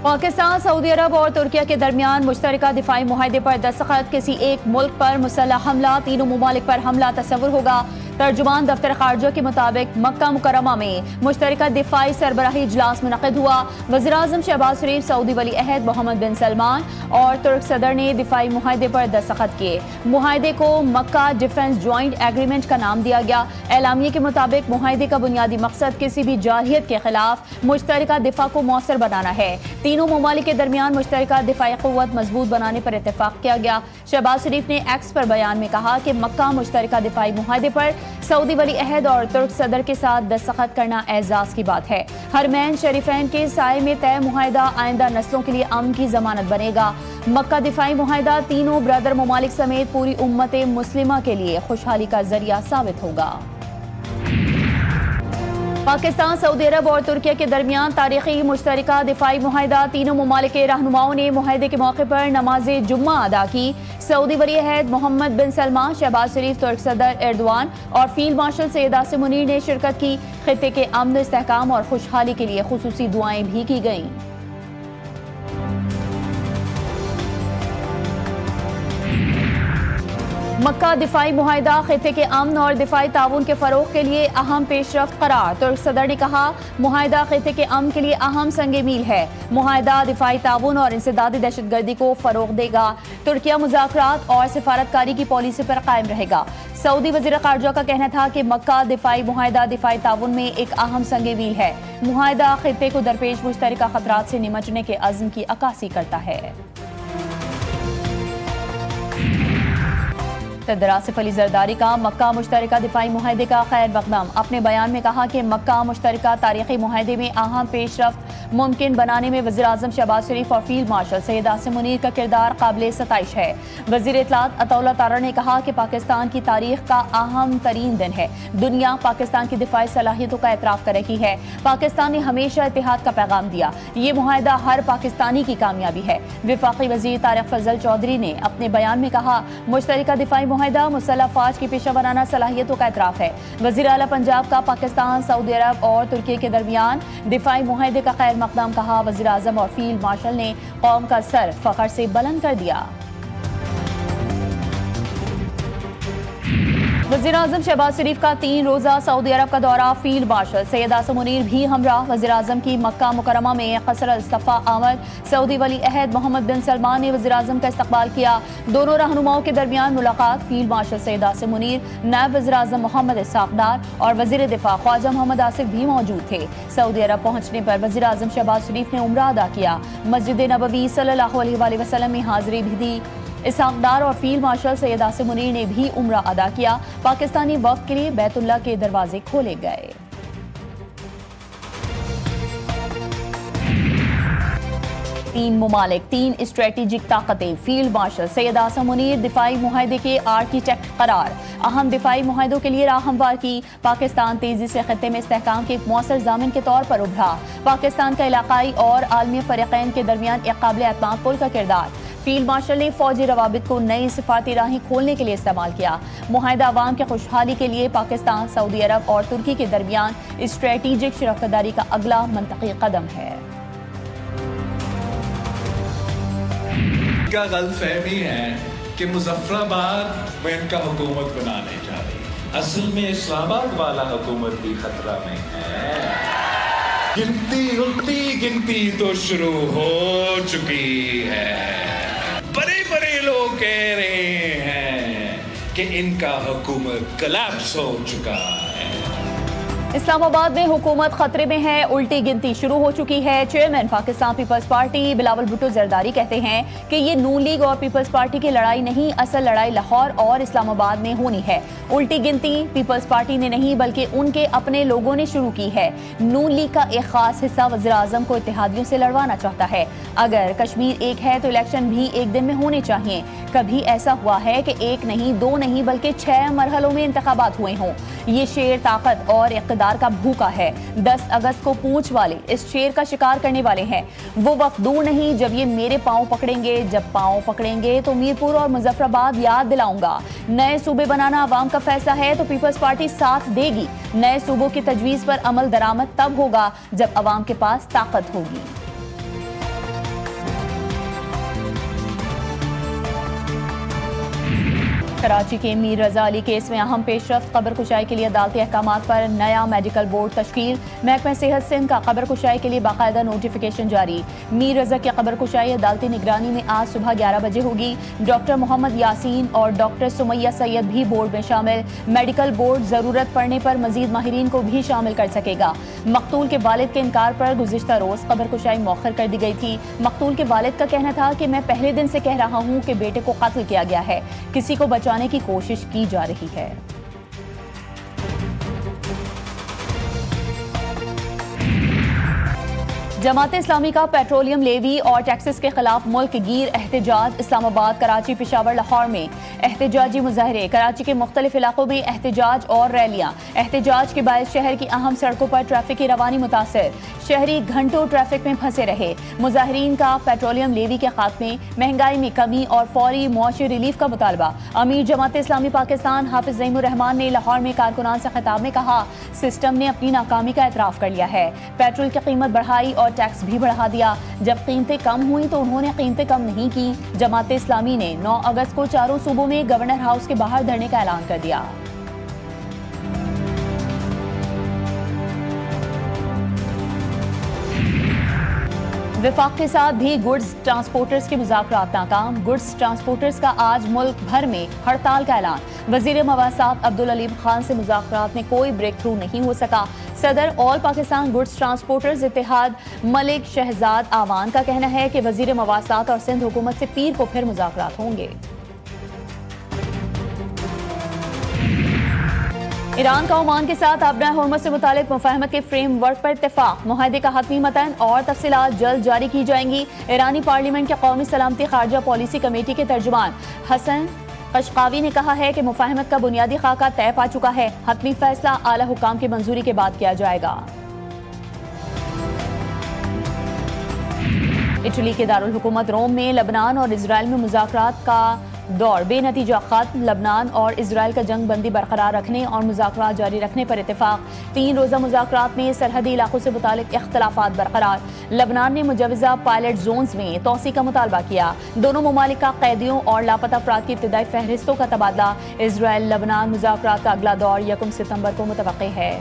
Pakistan, Saudi अरब और तुर्किया के दरमियान मुश्तरका दिफाई मुआहदे पर दस्तखत। किसी एक मुल्क पर मुसल्लह हमला तीनों ममालिक पर हमला तस्वुर होगा। तर्जुमान दफ्तर खारजा के मुताबिक मक्का मुकरमा में मुश्तरका दिफाई सरबराही इजलास मुनक़िद हुआ। वज़ीर-ए-आज़म शहबाज शरीफ, सऊदी वली अहद मोहम्मद बिन सलमान और तुर्क सदर ने दिफाई मुआहदे पर दस्तखत किए। मुआहदे को मक्का डिफेंस ज्वाइंट एग्रीमेंट का नाम दिया गया। एलामिया के मुताबिक मुआहदे का बुनियादी मकसद किसी भी जारहियत के खिलाफ मुश्तरका दिफा को मौसर बनाना है। तीनों ममालिक के दरमियान मुश्तरका दिफाई क़ुव्वत मजबूत बनाने पर इत्तेफाक किया गया। शहबाज शरीफ ने एक्स पर बयान में कहा कि मक्का मुश्तरका दिफाई मुआहदे पर सऊदी वली अहद और तुर्क सदर के साथ दस्तखत करना एजाज की बात है। हरमैन शरीफैन के साए में तय मुआहदा आइंदा नस्लों के लिए अमन की जमानत बनेगा। मक्का दिफाई मुआहदा तीनों ब्रदर ममालिक समेत पूरी उम्मत मुस्लिमा के लिए खुशहाली का जरिया साबित होगा। पाकिस्तान, सऊदी अरब और तुर्किया के दरमियान तारीखी मुश्तरका दिफाई मुआहदा। तीनों ममालिक के रहनुमाओं ने मुआहदे के मौके पर नमाज जुम्मा अदा की। सऊदी वली अहद मोहम्मद बिन सलमान, शहबाज शरीफ, तुर्क सदर एर्दोआन और फील्ड मार्शल सैयद आसिम मुनीर ने शिरकत की। खित्ते के अमन, इस्तेहकाम और खुशहाली के लिए खुसूसी दुआएं भी की गईं। मक्का दिफाई मुआहदा खित्ते के अमन और दिफाई ताउन के फरोग के लिए अहम पेशरफ्त करार। तुर्क सदर ने कहा, मुआहदा खित्ते के अमन के लिए अहम संगे मील है। मुआहदा दिफाई ताउन और इंसदादी दहशतगर्दी को फरोग देगा। तुर्किया मुज़ाकरात और सिफारतकारी की पॉलिसी पर कायम रहेगा। सऊदी वज़ीर ख़ारजा का कहना था कि मक्का दिफाई मुआहदा दिफाई ताउन में एक अहम संगे मील है। मुआहदा खित्ते को दरपेश मुश्तरका खतरात से निमटने के अज़्म की अक्कासी करता है। सदर आसिफ अली जरदारी का मक्का मुश्तरका दिफाई मुआहदे का खैर मकदम। अपने बयान में कहा कि मक्का मुश्तरका तारीखी मुआहदे में अहम पेशरफ्त मुमकिन बनाने में वज़ीर-ए-आज़म शहबाज शरीफ और फील्ड मार्शल सैयद आसिम मुनीर का किरदार काबिल सताइश है। वज़ीर इत्तलात अताउल्लाह तारा ने कहा कि पाकिस्तान की तारीख का अहम तरीन दिन है। दुनिया पाकिस्तान की दिफाई सलाहियतों का एतराफ़ कर रही है। पाकिस्तान ने हमेशा इत्तेहाद का पैगाम दिया। ये मुआहदा हर पाकिस्तानी की कामयाबी है। वफाकी वज़ीर तारिक फजल चौधरी ने अपने बयान में कहा, मुश्तरका दिफाई मुआहदा मुसल्लह फ़ौज की पेशा वराना सलाहियतों का एतराफ़ है। वज़ीर आला पंजाब का पाकिस्तान, सऊदी अरब और तुर्की के दरमियान दिफाई मुआहदे का खैर मकदम कहा। वज़ीर आज़म और फील्ड मार्शल ने कौम का सर फ़ख्र से बुलंद कर दिया। वज़ीर-ए-आज़म शहबाज शरीफ का 3 रोज़ा सऊदी अरब का दौरा। फील्ड मार्शल सैयद आसिम मुनीर भी हमरा। वज़ीर-ए-आज़म की मक्का मुकरमा में क़सर अल-मुस्तफ़ा आमद। सऊदी वली अहद मोहम्मद बिन सलमान ने वज़ीर-ए-आज़म का इस्तक़बाल किया। दोनों रहनुमाओं के दरमियान मुलाकात। फील्ड मार्शल सैयद आसिम मुनीर, नायब वज़ीर-ए-आज़म मोहम्मद इस्हाक़ डार और वज़ीर दिफ़ा ख्वाजा मोहम्मद आसिफ भी मौजूद थे। सऊदी अरब पहुँचने पर वज़ीर-ए-आज़म शहबाज शरीफ ने उम्रा अदा किया। मस्जिद नबवी सल्लल्लाहु अलैहि वसल्लम में हाज़िरी भी दी। इस्हाक़ डार और फील्ड मार्शल सैयद आसिम मुनीर ने भी उम्रा अदा किया। पाकिस्तानी वफ़द के लिए बैतुल्लाह के दरवाजे खोले गए। तीन ममालिक, 3 स्ट्रेटेजिक ताकतें। फील्ड मार्शल सैयद आसिम मुनीर दिफाई मुआहदे के आर्किटेक्ट करार। अहम दिफाई मुआहदों के लिए राह हमवार की। पाकिस्तान तेजी से खत्ते में इस्तेहकाम के एक मौसर ज़ामिन के तौर पर उभरा। पाकिस्तान का इलाकाई और आलमी फ़रीक़ैन के दरमियान एक काबिल एतमाद पुल का किरदार। फील्ड मार्शल ने फौजी रवाबित को नई सिफारती राहें खोलने के लिए इस्तेमाल किया। मुआहदा अवाम की खुशहाली के लिए पाकिस्तान, सऊदी अरब और तुर्की के दरमियान स्ट्रेटेजिक शराकतदारी का अगला मंतकी कदम है। क्या गलतफहमी है कि मुजफ्फराबाद में इनका हुकूमत बनाने जा रही है। असल में इस्लामाबाद वाला हुकूमत भी खतरा में है। गिनती तो शुरू हो चुकी है। बड़े बड़े लोग कह रहे हैं कि इनका हुकूमत कोलैप्स हो चुका है। इस्लामाबाद में हुकूमत खतरे में है। उल्टी गिनती शुरू हो चुकी है। Chairman Pakistan peoples party Bilawal Bhutto Zardari कहते हैं कि ये नून लीग और पीपल्स पार्टी की लड़ाई नहीं, असल लड़ाई लाहौर और इस्लामाबाद में होनी है। उल्टी गिनती पीपल्स पार्टी ने नहीं बल्कि उनके अपने लोगों ने शुरू की है। नून लीग का एक खास हिस्सा वज़ीर-ए-आज़म को इत्तेहादियों से लड़वाना चाहता है। अगर कश्मीर एक है तो इलेक्शन भी एक दिन में होने चाहिए। कभी ऐसा हुआ है कि 1 नहीं, 2 नहीं बल्कि 6 मरहलों में इंतखाबात हुए हों। ये शेर ताकत और इक़्तिदार का भूखा है। 10 अगस्त को पूंछ वाले इस शेर का शिकार करने वाले हैं। वो वक्त दूर नहीं जब ये मेरे पांव पकड़ेंगे। जब पांव पकड़ेंगे तो मीरपुर और मुजफ्फराबाद याद दिलाऊंगा। नए सूबे बनाना अवाम का फैसला है तो पीपल्स पार्टी साथ देगी। नए सूबों की तजवीज़ पर अमल दरामद तब होगा जब अवाम के पास ताकत होगी। कराची के मीर रजा अली केस में अहम पेशरफ्त, कब्र कुशाई के लिए अदालती अहकामात पर नया मेडिकल बोर्ड तश्कील। महकमा सेहत सिंध का कब्र कुशाई के लिए बाकायदा नोटिफिकेशन जारी। मीर रजा की कब्र कुशाई अदालती निगरानी में आज सुबह 11 बजे होगी। डॉक्टर मोहम्मद यासीन और डॉक्टर सुमैया सैयद भी बोर्ड में शामिल। मेडिकल बोर्ड जरूरत पड़ने पर मजीद माहिरीन को भी शामिल कर सकेगा। मकतूल के वालिद के इनकार पर गुज़िश्ता रोज कब्र कुशाई मौखर कर दी गई थी। मकतूल के वालिद का कहना था कि मैं पहले दिन से कह रहा हूँ कि बेटे को कत्ल किया गया है, किसी को बचाने की कोशिश की जा रही है। जमात इस्लामी का पेट्रोलियम लेवी और टैक्सेस के खिलाफ मुल्क गिर एहतजाज। इस्लामाबाद, कराची, पेशावर, लाहौर में एहतजाजी मुजाहरे। कराची के मुख्तलिफ इलाकों में एहतजाज और रैलियां। एहतजाज के बायस शहर की अहम सड़कों पर ट्रैफिक की रवानी मुतासर। शहरी घंटों ट्रैफिक में फंसे रहे। मुजाहरीन का पेट्रोलियम लेवी के खात्मे, महंगाई में कमी और फौरी मुआशी रिलीफ का मुतालबा। अमीर जमात इस्लामी पाकिस्तान हाफिज ज़ईमुर रहमान ने लाहौर में कारकुनान से खिताब में कहा, सिस्टम ने अपनी नाकामी का एतराफ़ कर लिया है। पेट्रोल की कीमत बढ़ाई और टैक्स भी बढ़ा दिया। जब कीमतें कम हुई तो उन्होंने कीमतें कम नहीं की। जमात इस्लामी ने 9 अगस्त को चारों सूबों में गवर्नर हाउस के बाहर धरने का ऐलान कर दिया। विफाक के साथ भी गुड्स ट्रांसपोर्टर्स के मुज़ाकरात नाकाम। गुड्स ट्रांसपोर्टर्स का आज मुल्क भर में हड़ताल का ऐलान। वज़ीर मवासात अब्दुल अलीम खान से मुज़ाकरात में कोई ब्रेक थ्रू नहीं हो सका। सदर all Pakistan goods transporters Ittehad Malik Shahzad Awan का कहना है कि वज़ीर मवासात और सिंध हुकूमत से पीर को फिर मुज़ाकरात होंगे। ईरान का ओमान के साथ आबना हुर्मत से मुतालिक मुफाहमत के फ्रेमवर्क पर इत्तेफाक। मुआहदे का हतमी मतन और तफसीलात जल्द जारी की जाएंगी। ईरानी पार्लियामेंट के कौमी सलामती खारजा पॉलिसी कमेटी के तर्जुमान हसन कशकावी ने कहा है कि मुफाहमत का बुनियादी खाका तय पा चुका है। हतमी फैसला आला हुकाम की मंजूरी के बाद किया जाएगा। इटली के दारुल हुकूमत रोम में लबनान और इजराइल में मुज़ाकरात का दौर बेनतीजा खत्म। लबनान और इजराइल का जंग बंदी बरकरार रखने और मुज़ाकरात जारी रखने पर इत्तेफाक। 3 रोज़ा मुज़ाकरात में सरहदी इलाकों से मुतालिक इख्तलाफात बरकरार। लबनान ने मुजवज़ा पायलट जोन्स में तोसी का मुतालबा किया। दोनों ममालिक का कैदियों और लापता अफराद की इब्तदाई फहरिस्तों का तबादला। इजराइल लबनान मुज़ाकरात का अगला दौर 1 सितंबर को मुतवक्के है।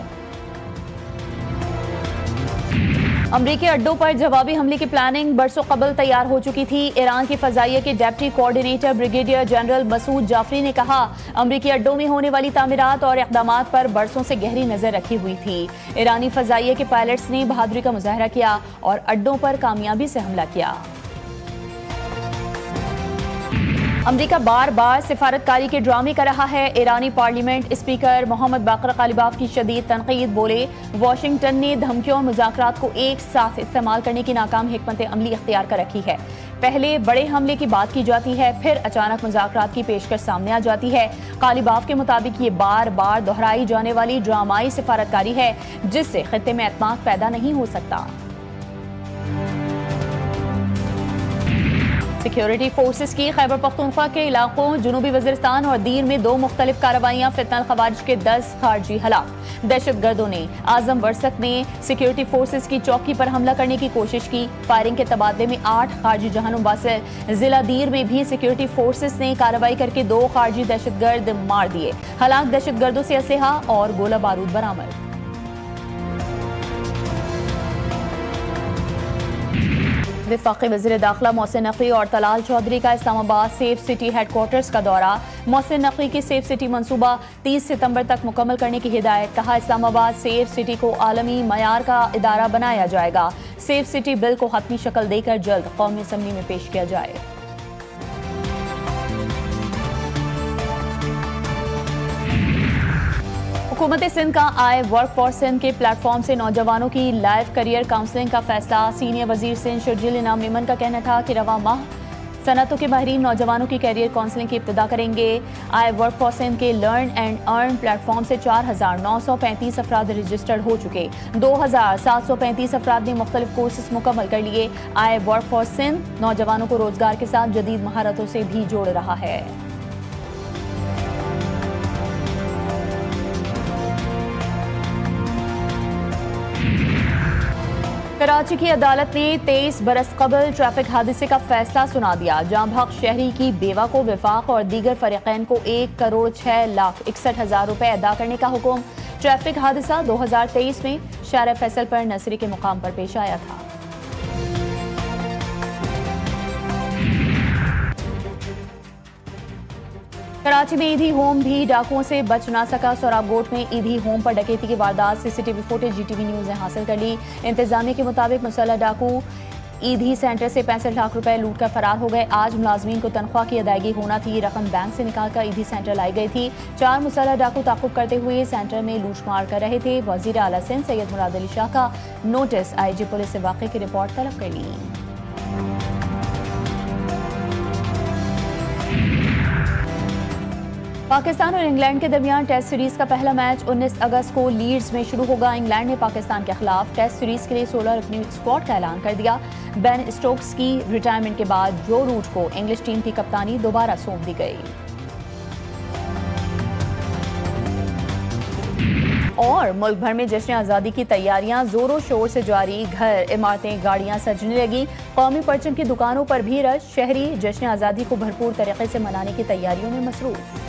अमरीकी अड्डों पर जवाबी हमले की प्लानिंग बरसों कबल तैयार हो चुकी थी। ईरान की फ़ज़ाइया के deputy coordinator brigadier general Masoud Jafari ने कहा, अमरीकी अड्डों में होने वाली तामीरात और इक़दामात पर बरसों से गहरी नज़र रखी हुई थी। ईरानी फ़ज़ाइया के पायलट्स ने बहादुरी का मुजाहरा किया और अड्डों पर कामयाबी से हमला किया। अमरीका बार बार सिफारतकारी के ड्रामे कर रहा है। ईरानी पार्लियामेंट स्पीकर मोहम्मद बाकर कालिबाफ की शदीद तनकीद। बोले, वाशिंगटन ने धमकियों और मुज़ाकरात को एक साथ इस्तेमाल करने की नाकाम हिकमत अमली इख्तियार कर रखी है। पहले बड़े हमले की बात की जाती है, फिर अचानक मुज़ाकरात की पेशकश सामने आ जाती है। कालिबाफ के मुताबिक ये बार बार दोहराई जाने वाली ड्रामाई सिफारतकारी है, जिससे खित्ते में एतमाद पैदा नहीं हो सकता। सिक्योरिटी फोर्सेस की खैबर पख्तूनख्वा के इलाकों जनूबी वज़ीरिस्तान और दीर में 2 मुख्तलिफ कार्रवाइयाँ। फितनल खवारिज के 10 खारजी हलाक। दहशतगर्दों ने आजम वर्सक में सिक्योरिटी फोर्सेस की चौकी पर हमला करने की कोशिश की। फायरिंग के तबादले में 8 खारजी जहनुम वासिल। जिला दीर में भी सिक्योरिटी फोर्सेस ने कार्रवाई करके 2 खारजी दहशतगर्द मार दिए। हलाक दहशतगर्दों से असलहा और गोला बारूद बरामद। वफाकी वज़ीर दाखिला मोहसिन नकवी और तलाल चौधरी का इस्लामाबाद सेफ सिटी हेडक्वार्टर्स का दौरा। मोहसिन नकवी की सेफ सिटी मंसूबा 30 सितंबर तक मुकम्मल करने की हिदायत। कहा, इस्लामाबाद सेफ सिटी को आलमी मयार का इदारा बनाया जाएगा। सेफ सिटी बिल को हतमी शक्ल देकर जल्द कौमी असम्बली में पेश किया जाए। हुकूमत सिंध का आए वर्क फॉर सिंध के प्लेटफॉर्म से नौजवानों की लाइफ करियर काउंसलिंग का फैसला। सीनियर वजीर सिंध शर्जील इनाम मेमन का कहना था कि रवा माह सनतों के माहिरीन नौजवानों की करियर काउंसलिंग की इब्तिदा करेंगे। आए वर्क फॉर सिंध के लर्न एंड अर्न प्लेटफॉर्म से 4,935 अफराद रजिस्टर्ड हो चुके। 2,735 अफराद ने मुख्तलिफ कोर्सेस मुकम्मल कर लिए। आए वर्क फॉर सिंध नौजवानों को रोजगार के साथ जदीद महारतों से भी जोड़ रहा है। कराची की अदालत ने 23 बरस कबल ट्रैफिक हादसे का फैसला सुना दिया। जाम हक शहरी की बेवा को विफाक और दीगर फरीकैन को 1,06,61,000 रुपए अदा करने का हुक्म। ट्रैफिक हादसा 2023 में शारा फैसल पर नसरी के मुकाम पर पेश आया था। कराची में ईदी होम भी डाकुओं से बच ना सका। सोराबगोट में ईदी होम पर डकैती की वारदात सीसीटीवी फुटेज जीटीवी न्यूज ने हासिल कर ली। इंतजामिया के मुताबिक मुसल्लह डाकू ईदी सेंटर से 65 लाख रुपए लूट कर फरार हो गए। आज मुलाजमीन को तनख्वाह की अदायगी होना थी। रकम बैंक से निकालकर ईदी सेंटर लाई गई थी। 4 मुसल्लह डाकू ताक़ुब करते हुए सेंटर में लूटमार कर रहे थे। वजीर आला सिंध सैयद मुराद अली शाह का नोटिस IG पुलिस से वाक़े की रिपोर्ट तलब कर ली। पाकिस्तान और इंग्लैंड के दरमियान टेस्ट सीरीज का पहला मैच 19 अगस्त को लीड्स में शुरू होगा। इंग्लैंड ने पाकिस्तान के खिलाफ टेस्ट सीरीज के लिए 16 रुकनी स्क्वाड का ऐलान कर दिया। बेन स्टोक्स की रिटायरमेंट के बाद जो रूट को इंग्लिश टीम की कप्तानी दोबारा सौंप दी गई। और मुल्क भर में जश्न आज़ादी की तैयारियां जोरों शोर से जारी। घर, इमारतें, गाड़ियां सजने लगी। कौमी परचम की दुकानों पर भी रश। शहरी जश्न आज़ादी को भरपूर तरीके से मनाने की तैयारियों में मसरूफ।